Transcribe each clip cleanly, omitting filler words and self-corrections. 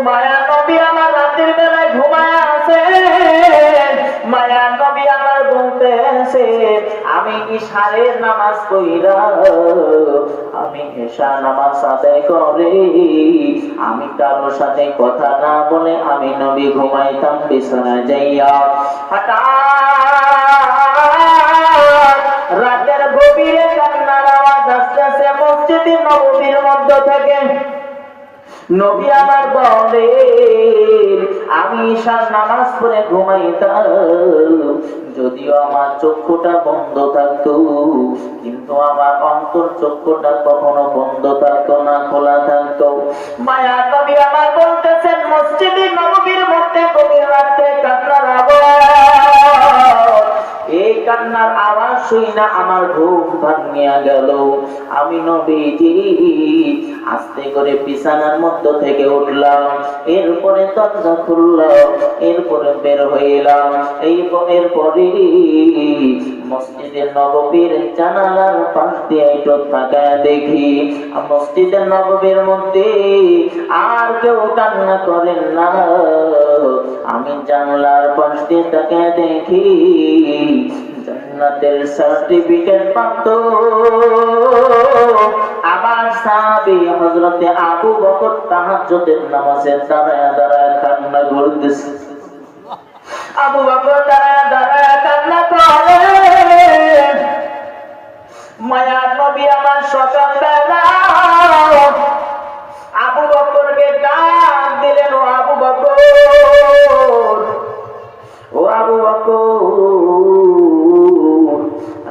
মায়া নবী আমার রাতের বেলায় ঘুমায় আছে, মায়া নবী আমার বলতেছে আমি ইশারের নামাজ পড়া, আমি ঈশা নামাজ আদায় করে আমি কারোর সাথে কথা না বলে আমি নবী ঘুমাইতাম বিছানায় যাইয়া। হঠাৎ রাতের গভীরে কান্নার আওয়াজ আসতেছে মসজিদে নববীর মধ্য থেকে। নবী আমার বলে আমি ঈশার নামাজ পড়ে ঘুমাইতাম, যদিও আমার চক্ষুটা বন্ধ থাকতো কিন্তু আমার অন্তর চক্ষুটা কখনো বন্ধ থাকতো না, খোলা থাকতো। মায়া নবী আমার বলতেছেন মসজিদে নববীর মধ্যে গভীর রাতে কান্নার আওয়াজ, এই কান্নার আওয়াজ শুই না আমার ঘুম ভাঙিয়া গেল। আমি নবীজি আস্তে করে বিছানার মধ্য থেকে উঠলাম, এরপরে দরজা খুললাম, এরপরে বের হইলাম। এরপরে মসজিদের নববীর জানালার পাশ দিয়ে একটু তাকায় দেখি মসজিদের নববীর মধ্যে আর কেউ কান্না করেন না। আমি জানলার পাশ দিয়ে তাকায় দেখি জান্নাতের সার্টিফিকেট প্রাপ্ত আমার সাহাবী হযরতে আবু বকর তাহাজ্জুদের নামাজে দাঁড়ায় দাঁড়ায় কান্না করতেছে। আবু বকর দাঁড়ায় দাঁড়ায় কান্না করে। মায়ার নবী আমার সকালবেলা আবু বকরকে ডাক দিলেন, ও আবু বকর, ও আবু বকর,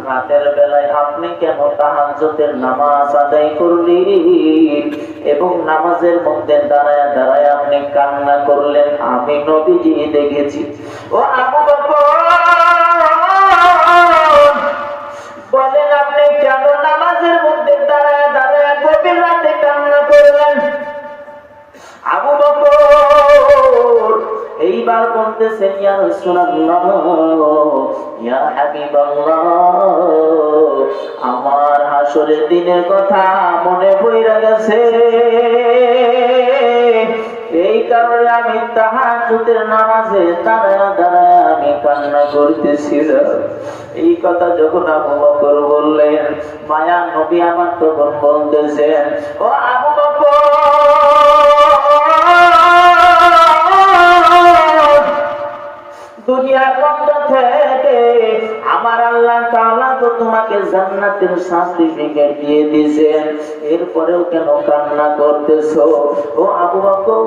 রাতের বেলায় আপনি কেন তাহাজ্জুদের নামাজ আদায় করলেন এবং নামাজের মধ্যে দাঁড়ায় দাঁড়ায় আপনি কান্না করলেন? আমি নবীজি দেখেছি। ও আবু বকর বলেন আপনি কেন নামাজের মধ্যে দাঁড়ায় দাঁড়ায় গভীর রাতে কান্না করলেন? আবু বকর এইবার বলতেছেন ইয়া রাসূলুল্লাহ, ইয়া হাবিবাল্লাহ, আমার হাসরের দিনের কথা মনে পড়ে গেছে, এই কারণে আমি তাহাজ্জুদের নামাজে দাঁড়ায় দাঁড়ায় আমি কান্না করতেছিলাম। এই কথা যখন আবু বকর বললেন, মায়া নবী আমার তখন বলতেছেন, ও আবু বকর, দুনিয়ার মধ্য থেকে আমার আল্লাহ তাআলা তো তোমাকে জান্নাতের সার্টিফিকেট দিয়ে দিয়েছেন, এরপরেও কেন কান্না করতেছো? ও আবু বকর,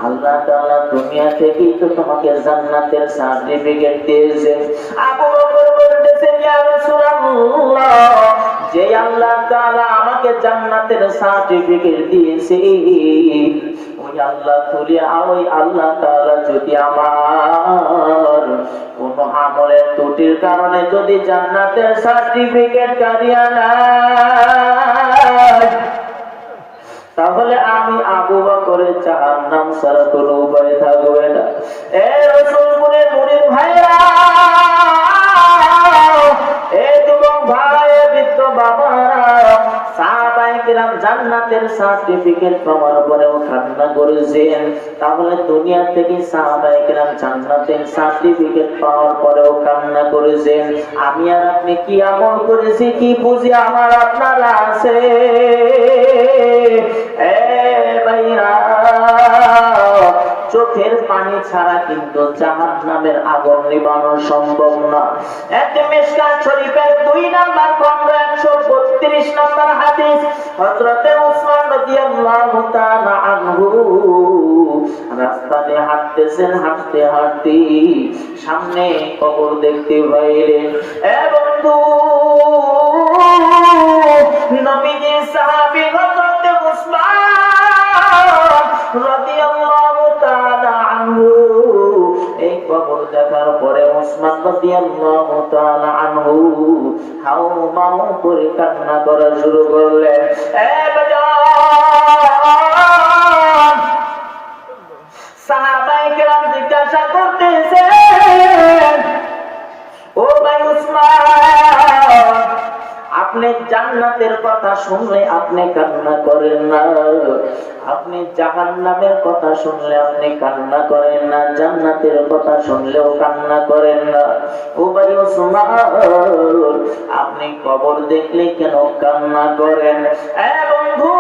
আল্লাহ তাআলা দুনিয়া থেকেই তো তোমাকে জান্নাতের সার্টিফিকেট দিয়েছেন। আবু বকর বলতেছেন, ইয়া রাসূলুল্লাহ, যে আল্লাহ তাআলা আমাকে জান্নাতের সার্টিফিকেট দিয়েছে ওই আল্লাহ তুলিয়া, ওই আল্লাহ তাআলা যদি আমার কোন আমলের ত্রুটির কারণে যদি জান্নাতের সার্টিফিকেট কারিয়া নেয়, তাহলে আমি আবু বকরের জাহান্নাম ছাড়া কোনো উপায় থাকবে না। এ রাসূলপুরের মুরিদ ভাইরা, এ যুবক ভাই, বৃদ্ধ বাবারা, সাহাবায়ে কিরাম জান্নাতের সার্টিফিকেট পাওয়ার পরেও কান্না করেছেন, তাহলে দুনিয়া থেকে সাহাবায়ে কিরাম জান্নাতের সার্টিফিকেট পাওয়ার পরেও কান্না করেছেন। আমি আর আপনি কি আমল করেছি, কি বুঝি আমার আপনারা আছে? এ ভাইরা, চোখের পানি ছাড়া কিন্তু জাহান্নামের আগুন নিভানো সম্ভব না। মিশকাত শরীফের 2 নম্বর খণ্ড 132 নম্বর হাদিস, হযরতে উসমান রাদিয়াল্লাহু তাআলা আনহু রাস্তা দিয়ে হাঁটতেছেন, হাঁটতে হাঁটতে সামনে কবর দেখতে পাইলেন। এ বন্ধু, নবীজির সাহাবী হযরতে উসমান রাদিয়াল্লাহু তাআলা আনহু এই কবর দেখার পরে উসমান রাদিয়াল্লাহু তাআলা আনহু হাউমাউ করে কান্না করা শুরু করলেন। এ বাজান, সাহাবায়ে কেরাম জিজ্ঞাসা করতেছেন, ও ভাই উসমান, আপনি জান্নাতের কথা শুনলে আপনি কান্না করেন না, আপনি জাহান্নামের কথা শুনলে আপনি কান্না করেন না, জান্নাতের কথা শুনলেও কান্না করেন না। ও ভাই ওসমান, আপনি কবর দেখলে কেন কান্না করেন? বন্ধু,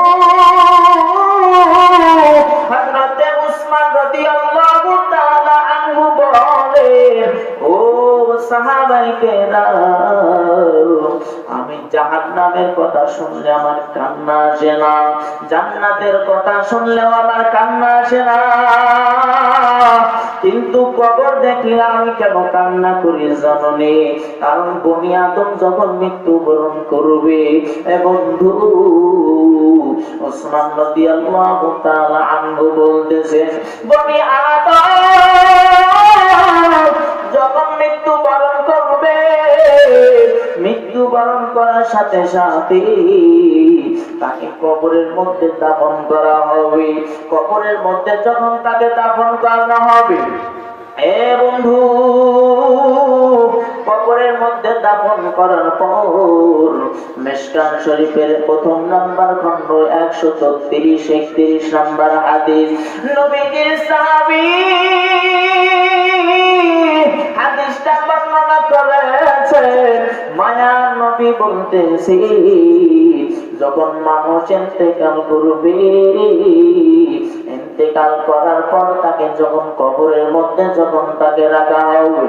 হযরতে উসমান রাদিয়াল্লাহু তাআলা আনহু বলেন, ও সাহাবায়ে কেরাম, আমি জাহান্নামের কথা শুনলে আমার কান্না আসে না, জান্নাতের কথা শুনলেও আমার কান্না আসে না, কিন্তু কবর দেখলে আমি কেন কান্না করি জানেন? কারণ বনি আদম যখন মৃত্যুবরণ করবে, বন্ধু, ওসমান রাদিয়াল্লাহু তাআলা আনহু বলতেছেন, বনি আদম যখন মৃত্যুবরণ করবে, মৃত্যুবরণ করার সাথে সাথে তাকে কবরের মধ্যে দাফন করা হবে। কবরের মধ্যে যখন তাকে দাফন করা হবে, বন্ধু, কবরের মধ্যে দাফন করার পর মিশকাত শরীফের প্রথম নাম্বার খণ্ড 133-31 নাম্বার হাদিস, নবীজির সাহাবী হাদিসটা বর্ণনা করেছেন। মায়ার নবী বলতেছি, যখন মানুষ ইন্তেকাল করবে, ইন্তেকাল করার পর তাকে যখন কবরের মধ্যে যখন তাকে রাখা হবে,